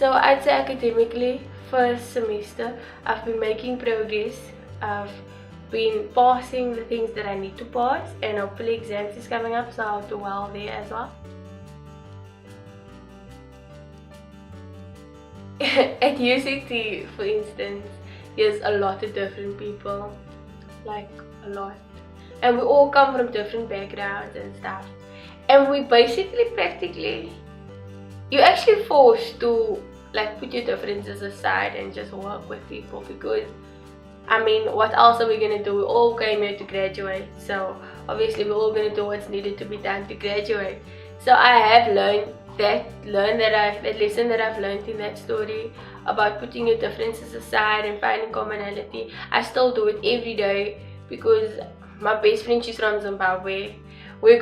So I'd say academically, first semester, I've been making progress. I've been passing the things that I need to pass, and hopefully exams is coming up, so I'll do well there as well. At UCT, for instance, there's a lot of different people, like a lot, and we all come from different backgrounds and stuff, and we basically practically, you're actually forced to like put your differences aside and just work with people, because I mean, what else are we gonna do? We all came here to graduate, so obviously we're all gonna do what's needed to be done to graduate. So I have learned that lesson that I've learned in that story about putting your differences aside and finding commonality. I still do it every day, because my best friend, she's from Zimbabwe. We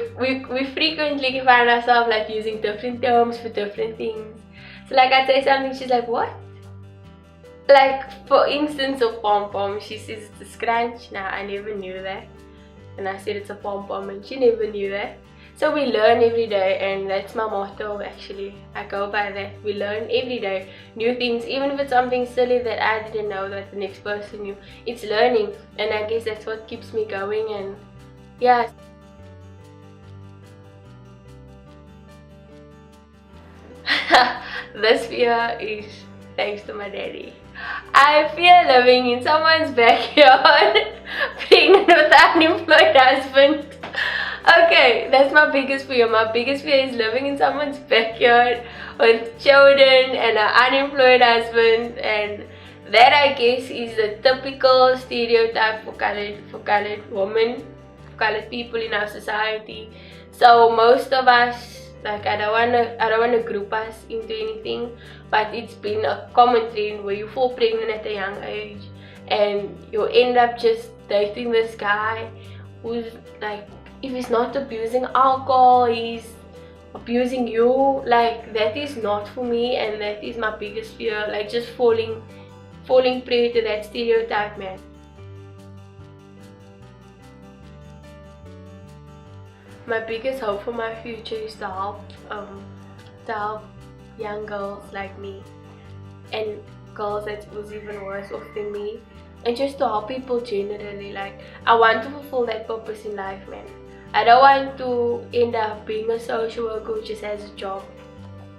frequently find ourselves like using different terms for different things. So like I say something, she's like, what? Like for instance, a pom-pom, she says it's a scrunch. Now I never knew that, and I said it's a pom-pom and she never knew that. So we learn every day, and that's my motto actually. I go by that. We learn every day new things, even if it's something silly that I didn't know that the next person knew. It's learning, and I guess that's what keeps me going. And yeah. This fear is thanks to my daddy. I fear living in someone's backyard pregnant with an unemployed husband. Okay, that's my biggest fear. My biggest fear is living in someone's backyard with children and an unemployed husband, and that I guess is the typical stereotype for colored women, colored people in our society. So most of us, like I don't wanna group us into anything, but it's been a common trend where you fall pregnant at a young age and you end up just dating this guy who's like, if he's not abusing alcohol, he's abusing you. Like that is not for me, and that is my biggest fear, like just falling prey to that stereotype, man. My biggest hope for my future is to help young girls like me, and girls that was even worse off than me, and just to help people generally. Like I want to fulfill that purpose in life, man. I don't want to end up being a social worker who just has a job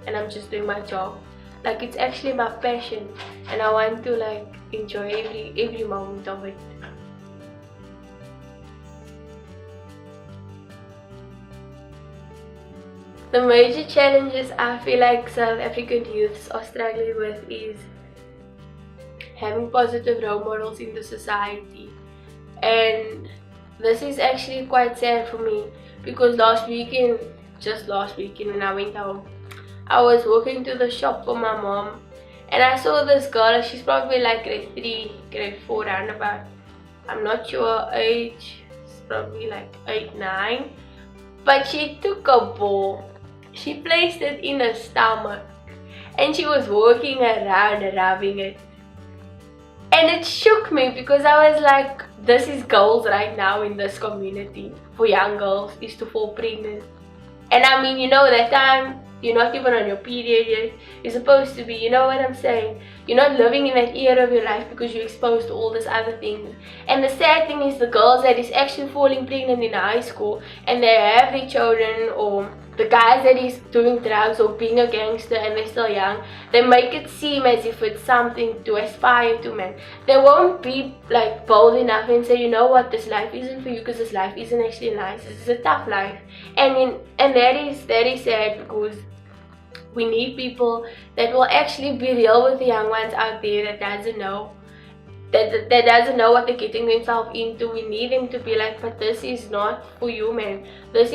and I'm just doing my job. Like it's actually my passion, and I want to like enjoy every moment of it. The major challenges I feel like South African youths are struggling with is having positive role models in the society. And this is actually quite sad for me, because just last weekend when I went home, I was walking to the shop for my mom, and I saw this girl. She's probably like grade 3, grade 4 roundabout. I'm not sure her age, it's probably like 8, 9. But she took a ball, she placed it in her stomach, and she was walking around rubbing it. And it shook me, because I was like, this is goals right now in this community for young girls, is to fall pregnant. And I mean, you know, that time you're not even on your period yet. You're supposed to be, you know what I'm saying? You're not living in that era of your life because you're exposed to all these other things. And the sad thing is, the girls that is actually falling pregnant in high school and they have their children, or the guys that is doing drugs or being a gangster and they're still young, they make it seem as if it's something to aspire to, man. They won't be like bold enough and say, you know what, this life isn't for you, because this life isn't actually nice. This is a tough life. And that is sad, because we need people that will actually be real with the young ones out there that doesn't know what they're getting themselves into. We need them to be like, but this is not for you, man. This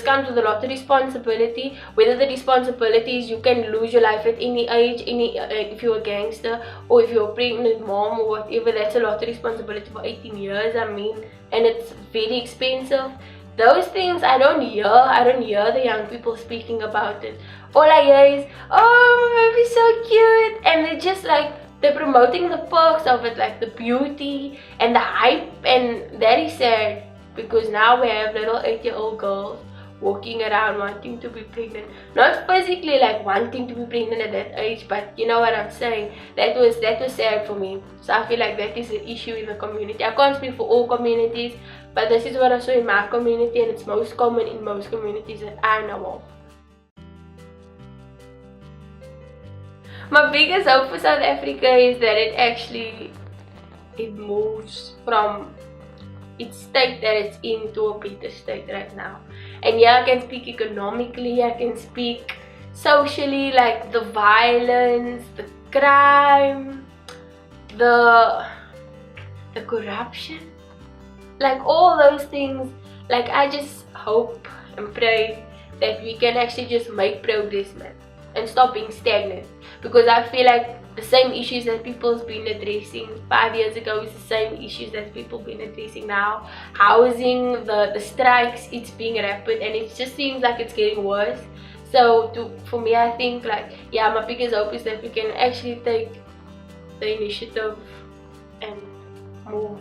comes with a lot of responsibility. Whether the responsibility is you can lose your life at any age, if you're a gangster or if you're a pregnant mom or whatever, that's a lot of responsibility for 18 years. I mean, and it's very expensive. Those things I don't hear the young people speaking about it. All I hear is, oh, baby's so cute, and they're just like, they're promoting the perks of it, like the beauty and the hype, and that is sad, because now we have little 8-year-old girls walking around wanting to be pregnant. Not physically like wanting to be pregnant at that age, but you know what I'm saying. That was sad for me. So I feel like that is an issue in the community. I can't speak for all communities, but this is what I saw in my community, and it's most common in most communities that I know of. My biggest hope for South Africa is that it moves from its state that it's in to a better state right now. And yeah, I can speak economically, I can speak socially, like the violence, the crime, the corruption, like all those things. Like I just hope and pray that we can actually just make progress, man, and stop being stagnant. Because I feel like the same issues that people's been addressing 5 years ago is the same issues that people been addressing now. Housing, the strikes, it's being rapid, and it just seems like it's getting worse. So for me, I think like, yeah, my biggest hope is that we can actually take the initiative and move